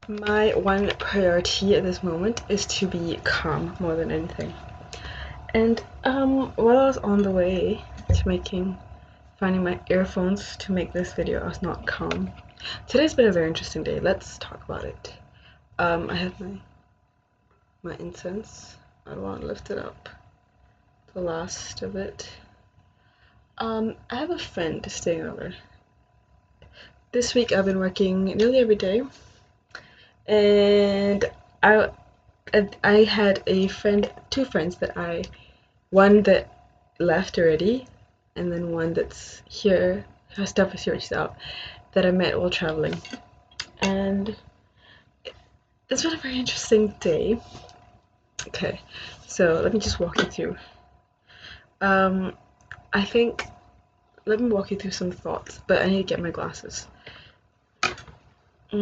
My one priority at this moment is to be calm more than anything. And while I was on the way to finding my earphones to make this video, I was not calm. Today's been a very interesting day. Let's talk about it. I have my incense. I want to lift it up. The last of it. I have a friend staying over. This week I've been working nearly every day, and I I had two friends one that left already, and then one that's here. Her stuff is here, she's out. That I met while traveling, and it's been a very interesting day. Okay, so let me just walk you through. Um, I think let me walk you through some thoughts, but I need to get my glasses. Where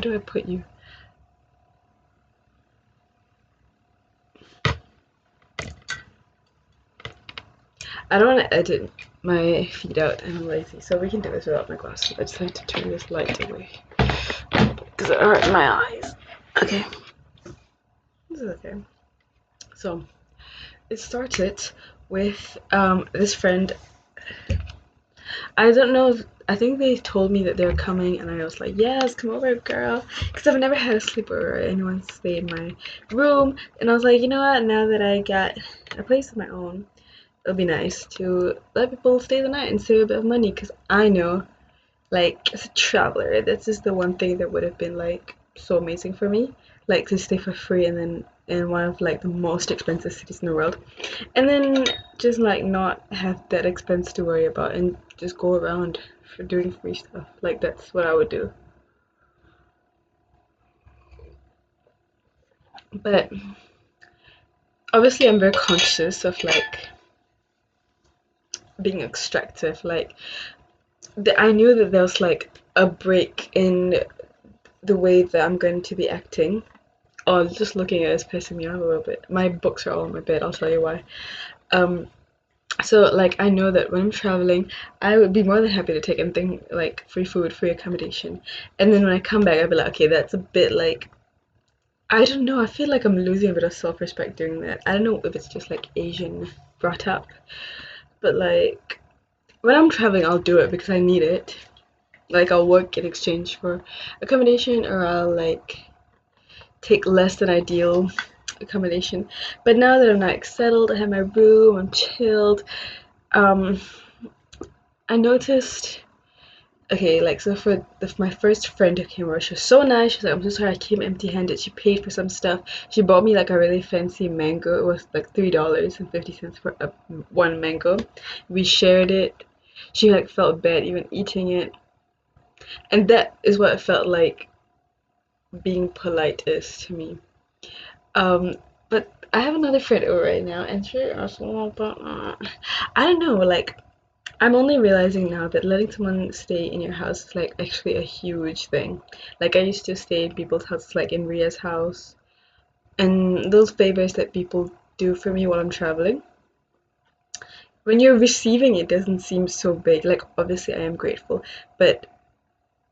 do I put you? I don't want to edit my feet out and I'm lazy, so we can do this without my glasses. I just have to turn this light away because it hurts my eyes. Okay, this is okay. So it started with this friend. I don't know if I think they told me that they were coming, and I was like, yes, come over, girl, because I've never had a sleepover or anyone stay in my room, and I was like, you know what? Now that I got a place of my own, it'll be nice to let people stay the night and save a bit of money, because I know, like, as a traveler, this is the one thing that would have been like so amazing for me, like to stay for free and then in one of like the most expensive cities in the world, and then just like not have that expense to worry about and just go around for doing free stuff. Like that's what I would do. But obviously I'm very conscious of like being extractive. Like I knew that there was like a break in the way that I'm going to be acting. Oh, just looking at it is pissing me off a little bit. My books are all on my bed, I'll tell you why. Um, so like I know that when I'm traveling, I would be more than happy to take anything like free food, free accommodation. And then when I come back, I'd be like, okay, that's a bit like I don't know, I feel like I'm losing a bit of self-respect doing that. I don't know if it's just like Asian brought up, but like when I'm traveling, I'll do it because I need it. Like I'll work in exchange for accommodation or I'll like take less than ideal accommodation. But now that I'm like settled, I have my room, I'm chilled. Um, I noticed. Okay, like so for my first friend who came over, she was so nice. She was like, "I'm so sorry, I came empty-handed." She paid for some stuff. She bought me like a really fancy mango. It was like $3.50 for one mango. We shared it. She like felt bad even eating it, and that is what it felt like being polite is to me. Um, but I have another friend over right now, and she also, I don't know, like I'm only realizing now that letting someone stay in your house is like actually a huge thing. Like I used to stay in people's houses, like in Ria's house, and those favors that people do for me while I'm traveling. When you're receiving it doesn't seem so big. Like obviously I am grateful, but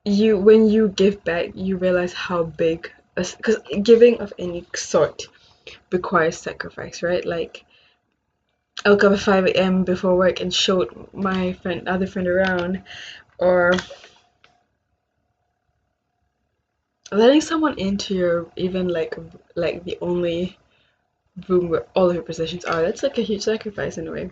when you give back, you realize how big because giving of any sort requires sacrifice, right? Like I woke up at 5 a.m. before work and showed my other friend around, or letting someone into your even like the only room where all of your possessions are. That's like a huge sacrifice in a way.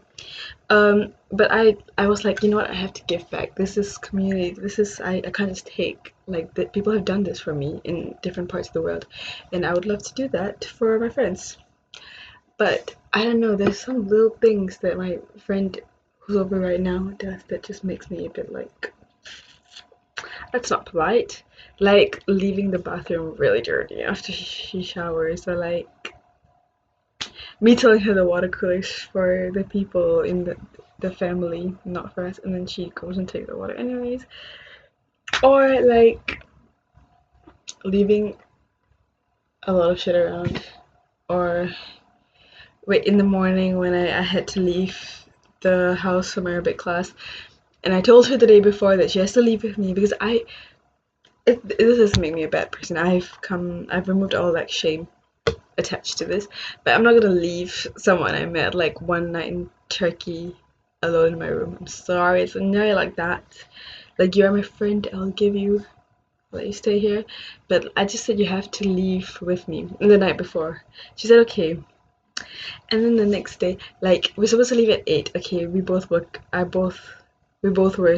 But I was like, you know what? I have to give back. This is community. This is I can't just take like that. People have done this for me in different parts of the world, and I would love to do that for my friends. But I don't know. There's some little things that my friend who's over right now does that just makes me a bit like that's not polite. Like leaving the bathroom really dirty after she showers, or like me telling her the water coolers for the people in the family, not for us, and then she goes and takes the water anyways. Or like leaving a lot of shit around. Or wait in the morning when I had to leave the house for my Arabic class, And I told her the day before that she has to leave with me because this doesn't make me a bad person. I've removed all that shame attached to this, but I'm not gonna leave someone I met like one night in Turkey alone in my room. I'm sorry, it's not like that. Like, you are my friend, I'll let you stay here. But I just said you have to leave with me the night before. She said okay. And then the next day, like, we're supposed to leave at 8. Okay, we both were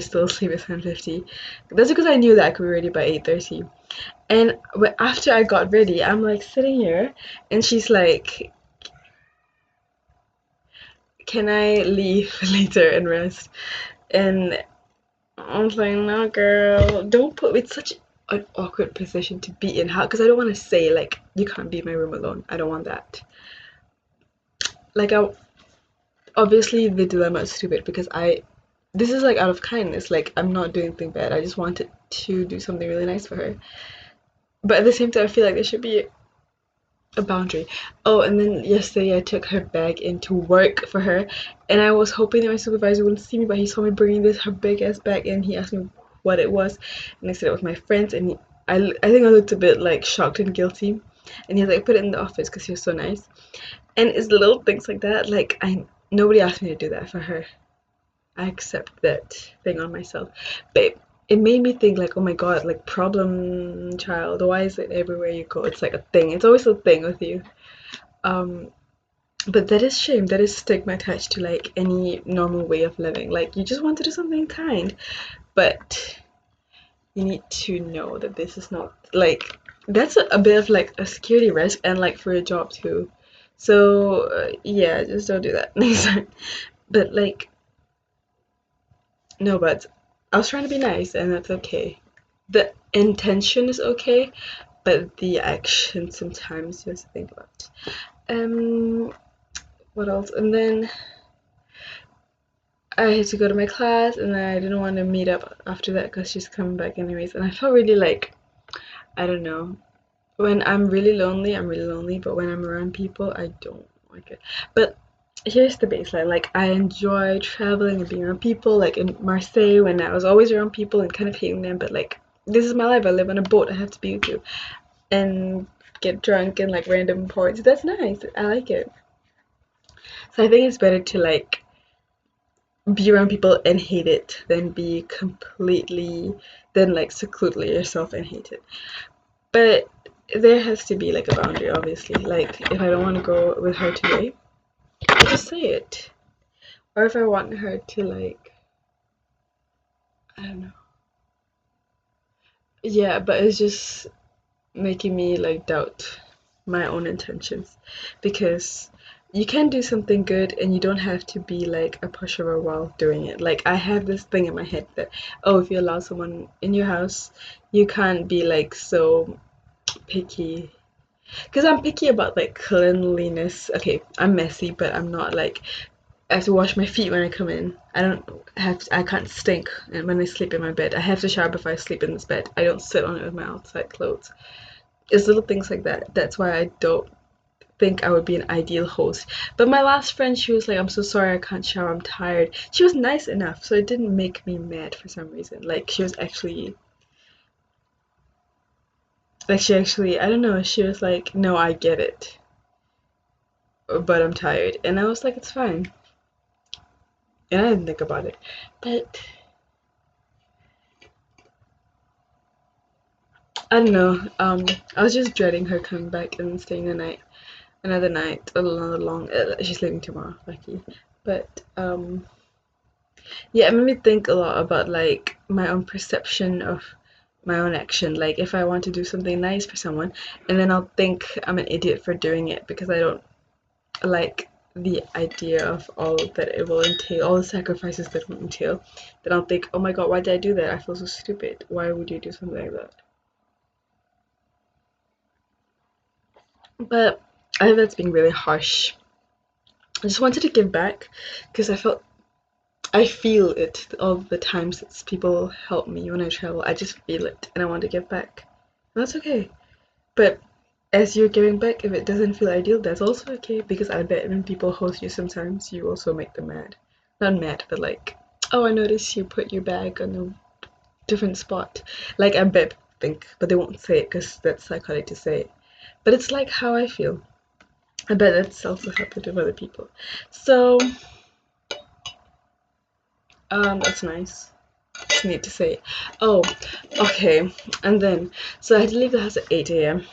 still asleep at 7:50. That's because I knew that I could be ready by 8:30. And after I got ready, I'm like sitting here, and she's like, "Can I leave later and rest?" And I was like, "No, girl, don't put me in such an awkward position to be in." How? Because I don't want to say like you can't be in my room alone. I don't want that. Like, I obviously the dilemma is stupid because this is like out of kindness. Like, I'm not doing anything bad. I just wanted to do something really nice for her. But at the same time, I feel like there should be a boundary. Oh, and then yesterday I took her bag into work for her, and I was hoping that my supervisor wouldn't see me, but he saw me bringing this her big ass bag in. He asked me what it was, and I said it was my friend's, and I think I looked a bit like shocked and guilty, and he was like, put it in the office because he was so nice. And it's little things like that. Like, I nobody asked me to do that for her. I accept that thing on myself. But it made me think like, oh my god, like, problem child, why is it everywhere you go? It's like a thing. It's always a thing with you. Um, but that is shame. That is stigma attached to like any normal way of living. Like, you just want to do something kind, but you need to know that this is not like that's a bit of like a security risk and like for a job too. So yeah, just don't do that next time. But like, no, but I was trying to be nice, and that's okay. The intention is okay, but the action sometimes you have to think about. Um, what else? And then I had to go to my class, and then I didn't want to meet up after that because she's coming back anyways. And I felt really like, I don't know. When I'm really lonely, but when I'm around people, I don't like it. But here's the baseline. Like, I enjoy traveling and being around people, like in Marseille when I was always around people and kind of hating them, but like, this is my life. I live on a boat. I have to be with you. And get drunk in like random ports. That's nice. I like it. So I think it's better to like be around people and hate it than be completely than like seclude yourself and hate it. But there has to be like a boundary, obviously. Like, if I don't want to go with her today, I just say it. Or if I want her to like, I don't know. Yeah, but it's just making me like doubt my own intentions because you can do something good and you don't have to be like a pushover while doing it. Like, I have this thing in my head that, oh, if you allow someone in your house, you can't be like so picky. Because I'm picky about like cleanliness. Okay, I'm messy, but I'm not like, I have to wash my feet when I come in. I can't stink when I sleep in my bed. I have to shower before I sleep in this bed. I don't sit on it with my outside clothes. It's little things like that. That's why I don't think I would be an ideal host. But my last friend, she was like, I'm so sorry I can't shower, I'm tired. She was nice enough, so it didn't make me mad for some reason. Like, she actually, I don't know, she was like, no, I get it, but I'm tired. And I was like, it's fine. And I didn't think about it. But I don't know. I was just dreading her coming back and staying another night, another long. She's leaving tomorrow, lucky. But yeah, it made me think a lot about like my own perception of my own action. Like, if I want to do something nice for someone, and then I'll think I'm an idiot for doing it because I don't like the idea of all that it will entail, all the sacrifices that will entail, then I'll think, oh my god, why did I do that? I feel so stupid. Why would you do something like that? But I think that's being really harsh. I just wanted to give back because I feel it all the times that people help me when I travel. I just feel it and I want to give back. And that's okay. But as you're giving back, if it doesn't feel ideal, that's also okay because I bet when people host you sometimes, you also make them mad. Not mad, but like oh, I noticed you put your bag on a different spot. Like, I bet think, but they won't say it because that's psychotic to say it. But it's like how I feel. I bet that's also happened with other people. So, that's nice. It's neat to say. Oh, okay. And then, so I had to leave the house at 8 a.m.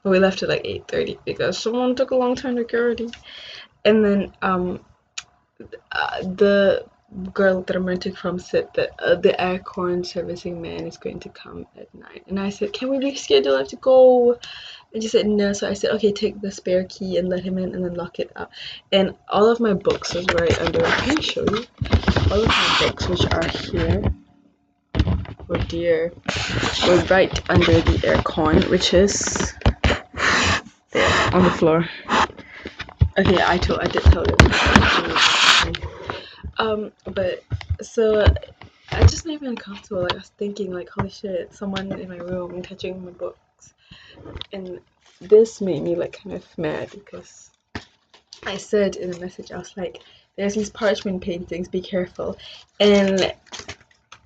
But we left at like 8:30 because someone took a long time to get ready. And then, the girl that I'm renting from said that the aircon servicing man is going to come at 9. And I said, can we reschedule? I have to go. And she said no. So I said, okay, take the spare key and let him in and then lock it up. And all of my books was right under. Can I show you? All of my books, which are here, oh dear, were right under the aircon, which is there on the floor. Okay, I did tell them. But so I just made me uncomfortable. Like I was thinking, like, holy shit, someone in my room touching my books, and this made me like kind of mad because I said in a message, I was like, "There's these parchment paintings. Be careful." And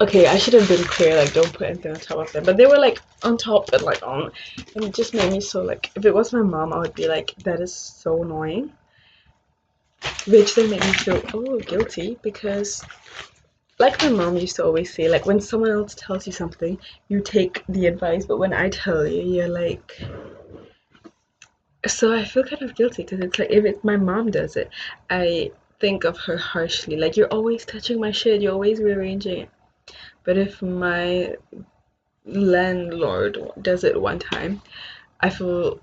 okay, I should have been clear, like, don't put anything on top of them. But they were like on top and like on, and it just made me so like, if it was my mom, I would be like, that is so annoying. Which then made me feel guilty because like my mom used to always say, like when someone else tells you something, you take the advice, but when I tell you, you're like. So I feel kind of guilty because it's like if it's my mom does it, I think of her harshly. Like you're always touching my shit, you're always rearranging it. But if my landlord does it one time, I feel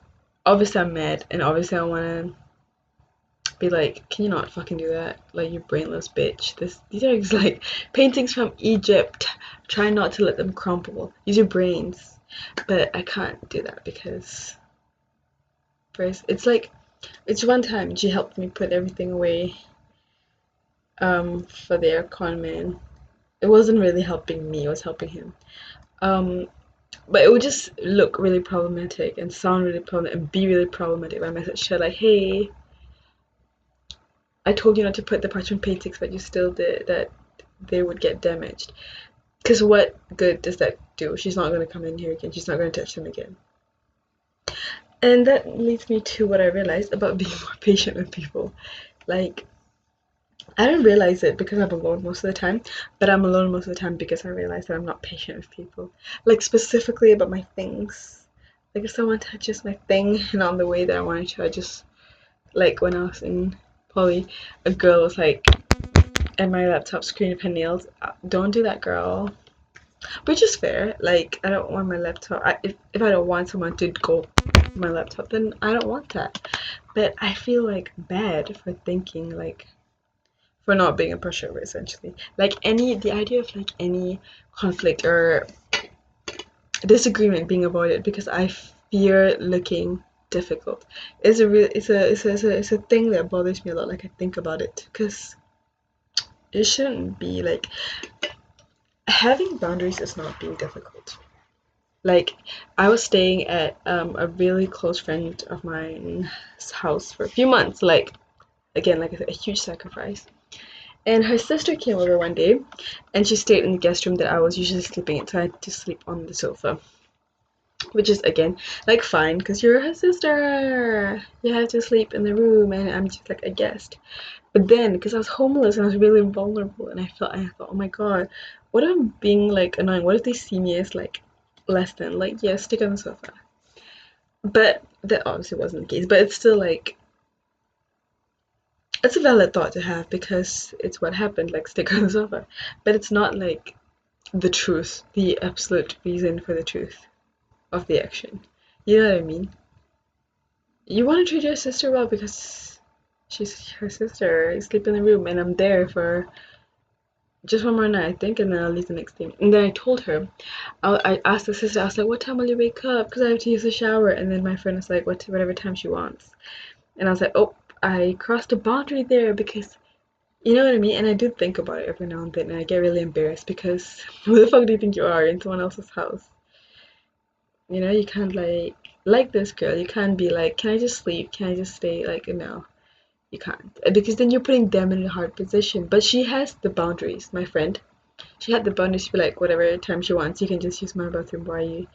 obviously I'm mad and obviously I want to be like, can you not fucking do that? Like you brainless bitch. These are just like paintings from Egypt. Try not to let them crumple. Use your brains. But I can't do that because first it's one time she helped me put everything away for the aircon man. It wasn't really helping me, it was helping him. Um but it would just look really problematic and sound really problematic and be really problematic if I messaged her like, hey, I told you not to put the parchment paintings, but you still did that. They would get damaged. Because what good does that do? She's not going to come in here again. She's not going to touch them again. And that leads me to what I realized about being more patient with people. Like, I don't realize it because I'm alone most of the time, but I'm alone most of the time because I realize that I'm not patient with people. Like, specifically about my things. Like, if someone touches my thing not the way that I wanted to, I just, like, when I was in poly, a girl was like, at my laptop screen of her nails. Don't do that, girl. Which is fair. Like, I don't want my laptop. If I don't want someone to go my laptop, then I don't want that. But I feel like bad for thinking like for not being a pushover essentially. Like the idea of like any conflict or disagreement being avoided because I fear looking difficult is a real it's a thing that bothers me a lot. Like I think about it because it shouldn't be like having boundaries is not being difficult. Like I was staying at a really close friend of mine's house for a few months. Like again, like I said, a huge sacrifice. And her sister came over one day, and she stayed in the guest room that I was usually sleeping in, so I had to sleep on the sofa. Which is again like fine, because you're her sister. You have to sleep in the room, and I'm just like a guest. But then, because I was homeless and I was really vulnerable, and I thought, oh my god, what if I'm being like annoying? What if they see me as like less than? Like, yeah, stick on the sofa. But that obviously wasn't the case. But it's still like it's a valid thought to have because it's what happened. Like, stick on the sofa. But it's not like the truth, the absolute reason for the truth of the action. You know what I mean? You want to treat your sister well because she's her sister. You sleep in the room, and I'm there for just one more night, I think, and then I'll leave the next day. And then I told her, I asked the sister, I was like, what time will you wake up? Because I have to use the shower. And then my friend was like, whatever time she wants. And I was like, oh, I crossed a boundary there because, you know what I mean? And I do think about it every now and then, and I get really embarrassed because who the fuck do you think you are in someone else's house? You know, you can't like this girl. You can't be like, can I just sleep? Can I just stay? Like, no. You can't. Because then you're putting them in a hard position. But she has the boundaries, my friend. She had the boundaries to be like, whatever time she wants, you can just use my bathroom. Why are you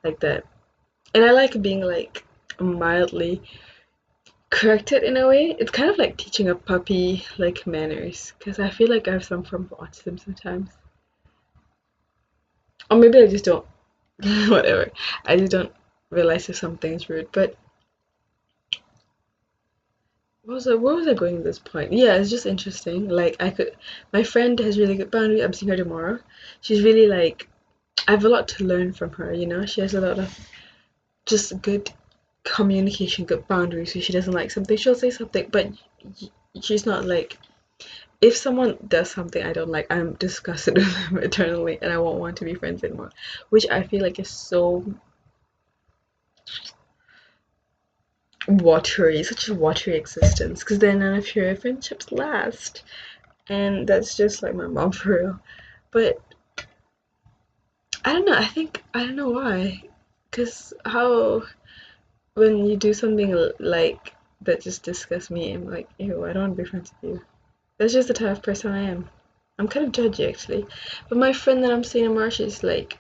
like that? And I like being like mildly corrected in a way. It's kind of like teaching a puppy like manners. Because I feel like I have some form of autism sometimes. Or maybe I just don't. Whatever. I just don't realize if something's rude. But where was I going at this point? Yeah, it's just interesting. Like my friend has really good boundaries. I'm seeing her tomorrow. She's really like, I have a lot to learn from her. She has a lot of just good communication, good boundaries. If she doesn't like something, she'll say something. But she's not like, if someone does something I don't like, I'm disgusted with them eternally, and I won't want to be friends anymore. Which I feel like is so watery, such a watery existence. Because then none of your friendships last. And that's just like my mom for real. But I don't know, I don't know why. Because how, when you do something like that just disgusts me, I'm like, ew, I don't want to be friends with you. That's just the type of person I am. I'm kind of judgy actually. But my friend that I'm seeing in March is like,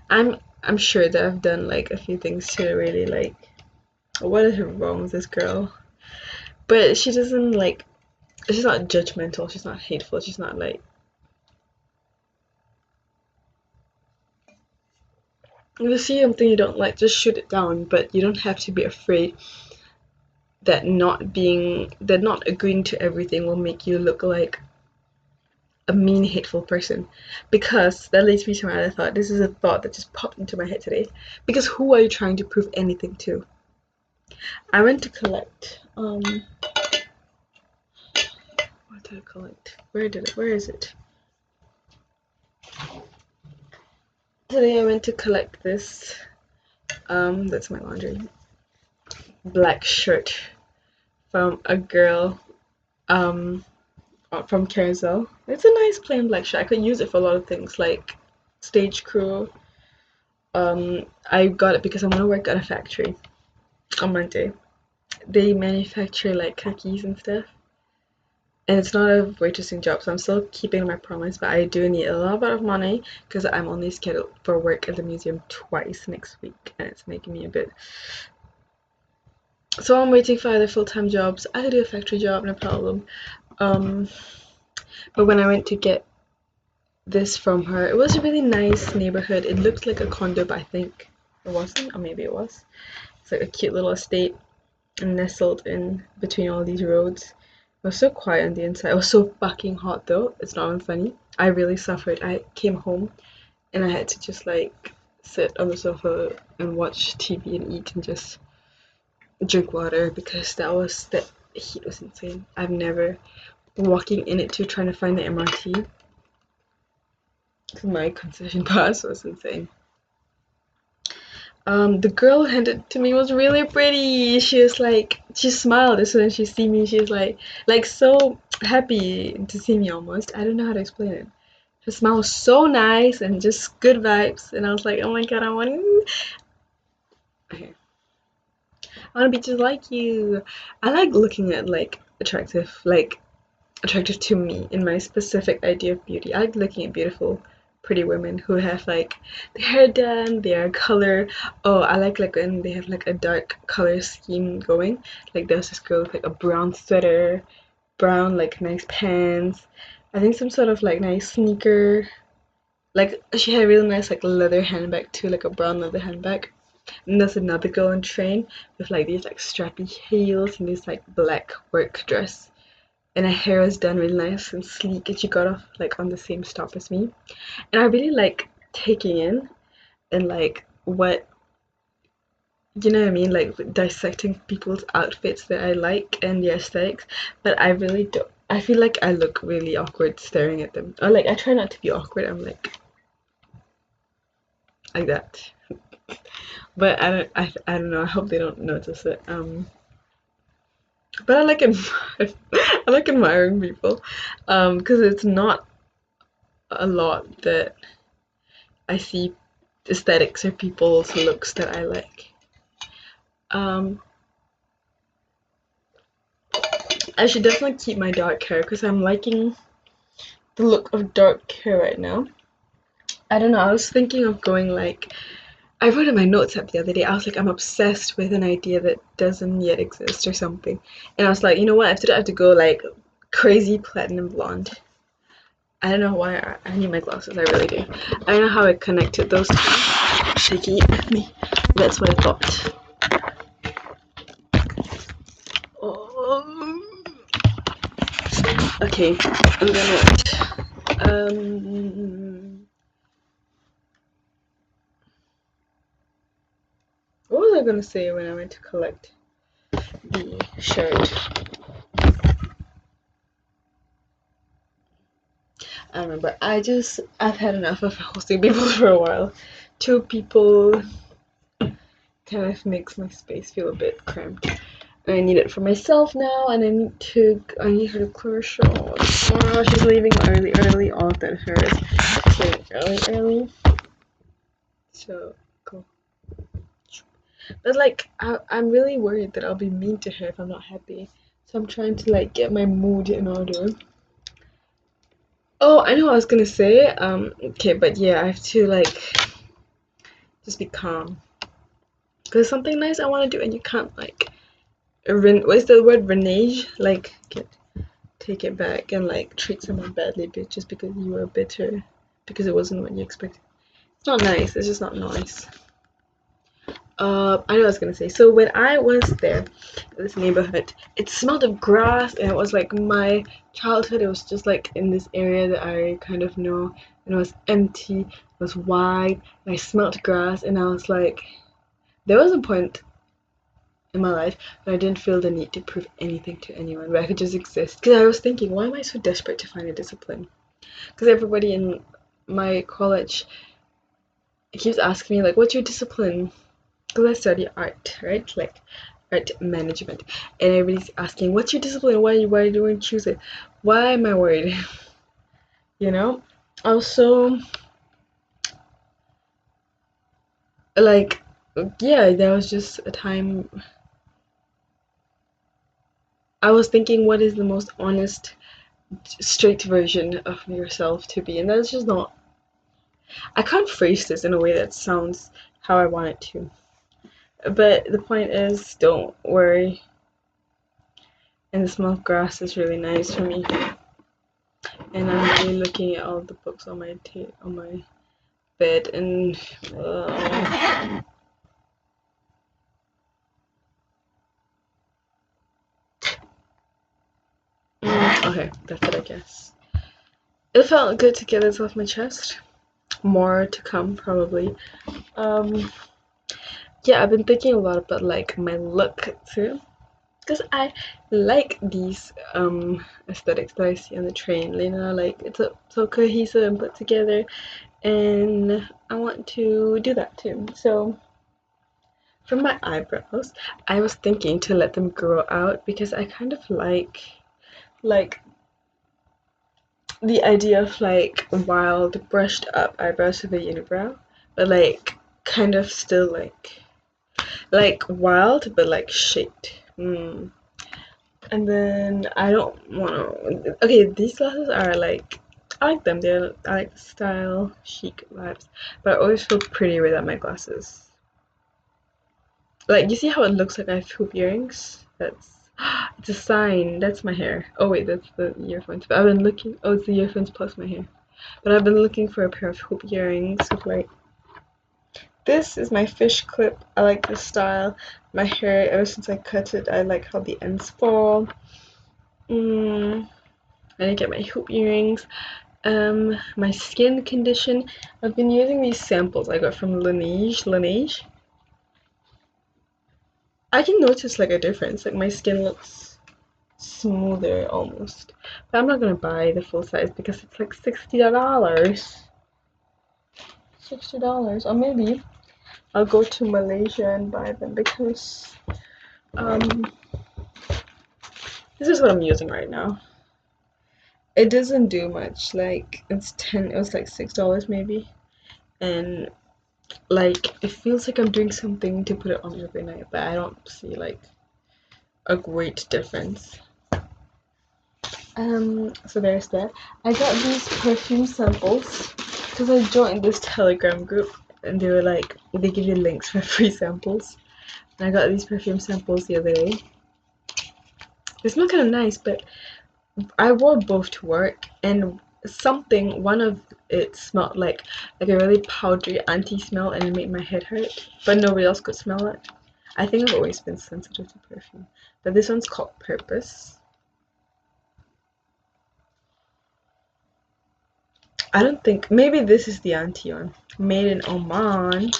I'm sure that I've done like a few things to really like, what is wrong with this girl? But she doesn't like, she's not judgmental, she's not hateful, she's not like, if you see something you don't like, just shoot it down, but you don't have to be afraid that not agreeing to everything will make you look like a mean, hateful person. Because that leads me to my other thought. This is a thought that just popped into my head today. Because who are you trying to prove anything to? I went to collect what did I collect? Where is it? Today I went to collect this that's my laundry black shirt from a girl from Carousel. It's a nice plain black shirt. I could use it for a lot of things like stage crew. I got it because I'm gonna work at a factory on Monday. They manufacture like cookies and stuff. And it's not a waitressing job, so I'm still keeping my promise, but I do need a little bit of money because I'm only scheduled for work at the museum twice next week, and it's making me a bit. So I'm waiting for other full-time jobs. I could do a factory job, no problem. Um, but when I went to get this from her, it was a really nice neighborhood. It looked like a condo, but I think it wasn't, or maybe it was. It's like a cute little estate nestled in between all these roads. It was so quiet on the inside. It was so fucking hot though. It's not even funny. I really suffered. I came home and I had to just like sit on the sofa and watch TV and eat and just drink water because that heat was insane. I've never walking in it too trying to find the MRT. My concession pass was insane. The girl who handed it to me was really pretty. She was like, she smiled as soon as she see me. She was like so happy to see me almost. I don't know how to explain it. Her smile was so nice and just good vibes. And I was like, oh my god, okay. I want to be just like you. I like looking at like attractive to me in my specific idea of beauty. I like looking at beautiful, pretty women who have like their hair done, their color. Oh, I like when they have like a dark color scheme going. Like there's this girl with like a brown sweater, brown like nice pants. I think some sort of like nice sneaker. Like she had a really nice like leather handbag too, like a brown leather handbag. And there's another girl on train with like these like strappy heels and this like black work dress, and her hair was done really nice and sleek, and she got off like on the same stop as me. And I really like taking in and like what, you know what I mean, like dissecting people's outfits that I like and the aesthetics. But I really don't, I feel like I look really awkward staring at them, or like I try not to be awkward. I'm like that. But I don't know, I hope they don't notice it. But I like I like admiring people because it's not a lot that I see aesthetics or people's looks that I like. Um, I should definitely keep my dark hair because I'm liking the look of dark hair right now. I don't know, I was thinking of going like, I wrote in my notes app the other day, I was like, I'm obsessed with an idea that doesn't yet exist or something. And I was like, you know what, I have to go like crazy platinum blonde. I don't know why I need my glasses, I really do. I don't know how I connected those two. Shaking it with me. That's what I thought. Oh. Okay, I'm gonna what was I gonna say when I went to collect the shirt? I don't remember. I've had enough of hosting people for a while. Two people kind of makes my space feel a bit cramped. I need it for myself now, and I need her to clear shot. Oh, she's leaving early. All of that hurts. She's leaving early. So cool. But like, I'm really worried that I'll be mean to her if I'm not happy. So I'm trying to like get my mood in order. Oh, I know what I was gonna say. Okay, but yeah, I have to like just be calm. Cause something nice I want to do, and you can't like, what's the word, renege? Like, take it back and like treat someone badly, just because you were bitter, because it wasn't what you expected. It's not nice. It's just not nice. I know what I was gonna say. So when I was there, in this neighborhood, it smelled of grass, and it was like my childhood. It was just like in this area that I kind of know, and it was empty, it was wide, and I smelled grass, and I was like, there was a point in my life where I didn't feel the need to prove anything to anyone, where I could just exist. Because I was thinking, why am I so desperate to find a discipline? Because everybody in my college keeps asking me like, what's your discipline? Because I study art, right? Like art management, and everybody's asking, "What's your discipline? Why do you choose it? Why am I worried?" You know. Also, like, yeah, there was just a time I was thinking, what is the most honest, straight version of yourself to be, and that's just not. I can't phrase this in a way that sounds how I want it to. But the point is, don't worry. And the smell of grass is really nice for me. And I'm really looking at all the books on my bed, and okay, that's it, I guess. It felt good to get this off my chest. More to come, probably. Um, yeah, I've been thinking a lot about like my look too, because I like these aesthetics that I see on the train. You know, like it's so cohesive and put together, and I want to do that too. So for my eyebrows, I was thinking to let them grow out because I kind of like the idea of like wild brushed up eyebrows with a unibrow, but like kind of still like wild but like shaped. And then I don't want to. Okay, these glasses are like, I like them. I like the style, chic vibes, but I always feel pretty without my glasses. Like, you see how it looks like I have hoop earrings? That's it's a sign. That's my hair. Oh wait, that's the earphones. But I've been looking. Oh, it's the earphones plus my hair. But I've been looking for a pair of hoop earrings with like. This is my fish clip. I like this style. My hair, ever since I cut it, I like how the ends fall. I didn't get my hoop earrings. My skin condition. I've been using these samples I got from Laneige. I can notice like a difference. Like my skin looks smoother almost. But I'm not gonna buy the full size because it's like $60. $60. Or maybe I'll go to Malaysia and buy them because um this is what I'm using right now. It doesn't do much. Like it was like $6 maybe. And like it feels like I'm doing something to put it on every night, but I don't see like a great difference. So there's that. I got these perfume samples because I joined this Telegram group and they were like, they give you links for free samples. And I got these perfume samples the other day. They smell kind of nice, but I wore both to work and one of it smelled like a really powdery anti-smell and it made my head hurt, but nobody else could smell it. I think I've always been sensitive to perfume, but this one's called Purpose. I don't think, maybe this is the anti one. Made in Oman.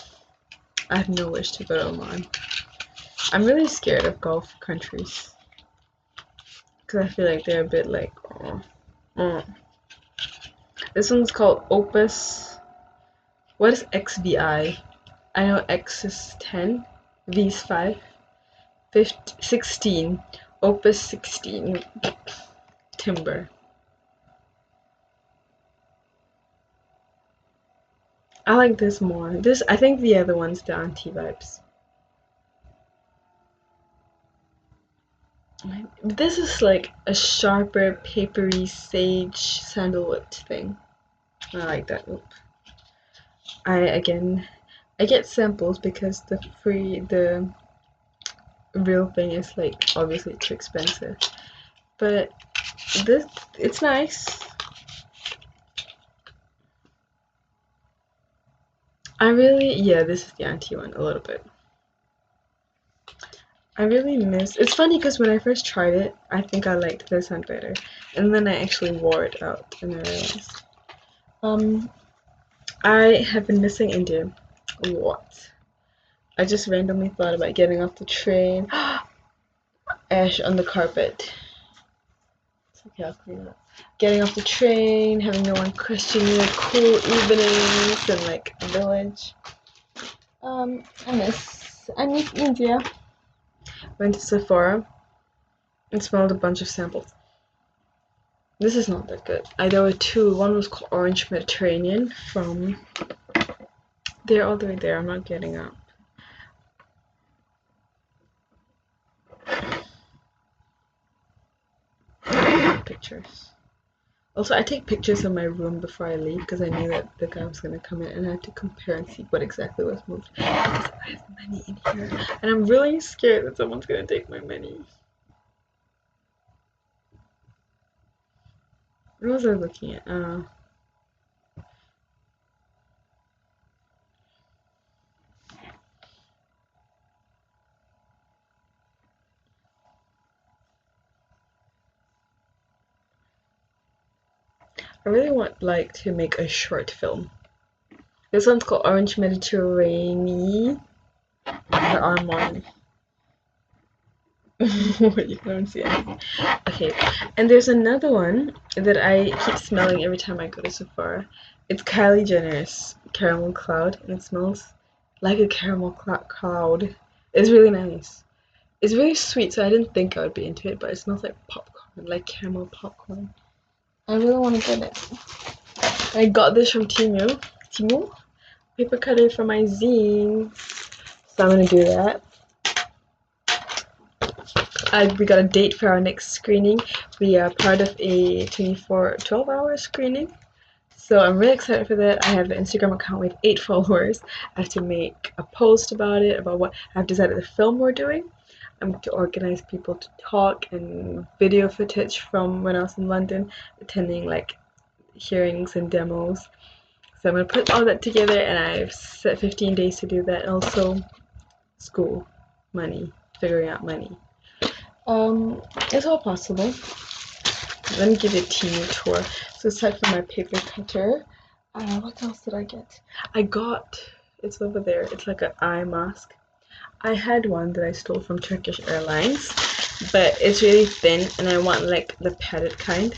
I have no wish to go to Oman. I'm really scared of Gulf countries because I feel like they're a bit like, oh. This one's called Opus. What is XVI? I know X is 10, V is 5, 15, 16, Opus 16, Timber. I like this more. I think the other one's the anti vibes. This is like a sharper, papery sage sandalwood thing. I like that. Oop. I get samples because the real thing is like obviously too expensive. But it's nice. This is the anti one a little bit. I really miss. It's funny because when I first tried it, I think I liked this one better, and then I actually wore it out and I realized. I have been missing India a lot. I just randomly thought about getting off the train. Ash on the carpet. It's okay, I'll clean it up. Getting off the train, having no one question you, cool evenings, and like a village. I miss India. Went to Sephora and smelled a bunch of samples. This is not that good. There were two. One was called Orange Mediterranean from. They're all the way there. I'm not getting up. Pictures. Also, I take pictures of my room before I leave because I knew that the guy was gonna come in and I had to compare and see what exactly was moved. Because I have money in here and I'm really scared that someone's gonna take my money. What was I looking at? I really want like to make a short film. This one's called Orange Mediterranean. The Armand. You don't see anything. Okay, and there's another one that I keep smelling every time I go to Sephora. It's Kylie Jenner's Caramel Cloud, and it smells like a caramel cloud. It's really nice. It's really sweet, so I didn't think I would be into it, but it smells like popcorn, like caramel popcorn. I really want to get it. I got this from Temu. Paper cutter for my zine. So I'm gonna do that. We got a date for our next screening. We are part of a 12-hour screening. So I'm really excited for that. I have an Instagram account with 8 followers. I have to make a post about it, about what I've decided the film we're doing. I'm to organize people to talk and video footage from when I was in London, attending like hearings and demos. So I'm gonna put all that together and I've set 15 days to do that. Also, school, money, figuring out money. It's all possible. Let me give you a teeny tour. So aside from my paper cutter, what else did I get? It's over there. It's like an eye mask. I had one that I stole from Turkish Airlines, but it's really thin and I want like the padded kind.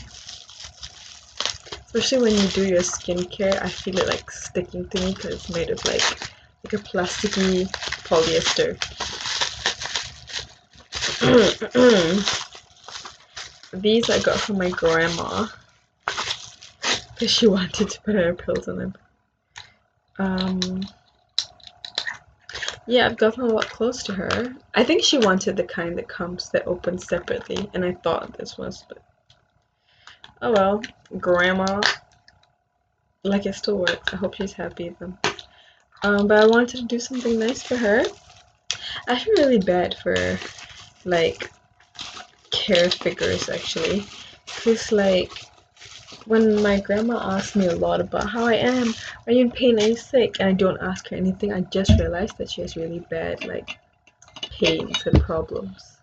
Especially when you do your skincare, I feel it like sticking to me because it's made of like a plasticky polyester. These I got from my grandma because she wanted to put her pills in them. Yeah, I've gotten a lot close to her. I think she wanted the kind that opens separately, and I thought this was, but Oh well, grandma. Like it still works. I hope she's happy then. But I wanted to do something nice for her. I feel really bad for like care figures actually, cause like when my grandma asks me a lot about how I am, are you in pain, are you sick, and I don't ask her anything, I just realized that she has really bad like pains and problems.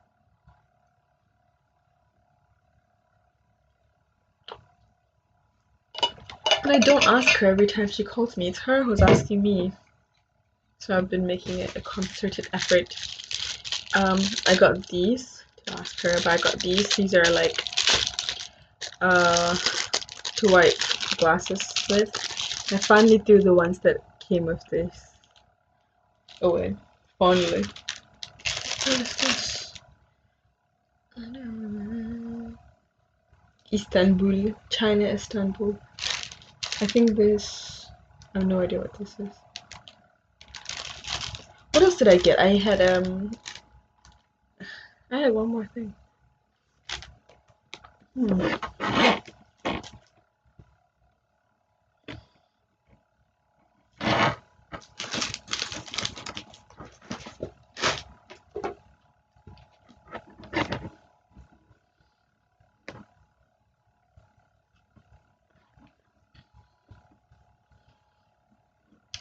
But I don't ask her every time she calls me. It's her who's asking me. So I've been making it a concerted effort. I got these to ask her, but I got these. These are like to wipe glasses with. I finally threw the ones that came with this away. Finally. What is this? Istanbul, China, Istanbul. I think this. I have no idea what this is. What else did I get? I had one more thing.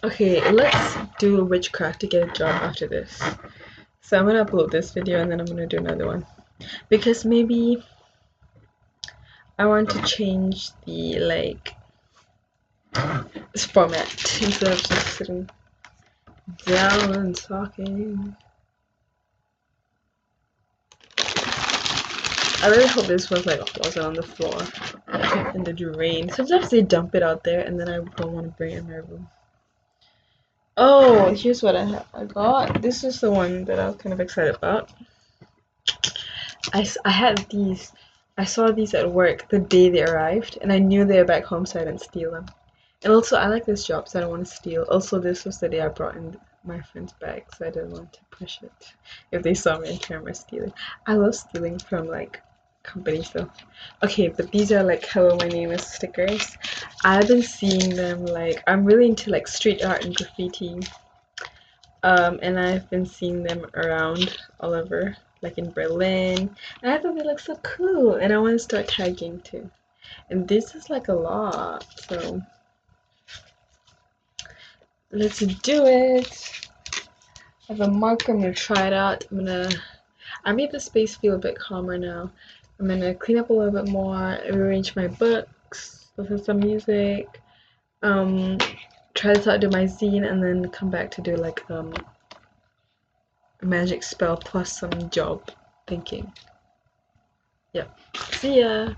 Okay, let's do witchcraft to get a job after this. So I'm gonna upload this video and then I'm gonna do another one. Because maybe I want to change the like format instead of just sitting down and talking. I really hope this was like wasn't on the floor in the drain. Sometimes they dump it out there and then I don't want to bring it in my room. Oh, here's what I got. This is the one that I was kind of excited about. I had these. I saw these at work the day they arrived, and I knew they were back home, so I didn't steal them. And also, I like this job, so I don't want to steal. Also, this was the day I brought in my friend's bag, so I didn't want to push it if they saw me on camera stealing. I love stealing from like companies though. Okay, but these are like "Hello, my name is" stickers. I've been seeing them like I'm really into like street art and graffiti. And I've been seeing them around all over, like in Berlin. And I thought they look so cool, and I want to start tagging too. And this is like a lot, so let's do it. I have a marker. I'm gonna try it out. I made the space feel a bit calmer now. I'm gonna clean up a little bit more, rearrange my books, listen to some music, try this out, do my zine, and then come back to do like a magic spell plus some job thinking. Yep. See ya!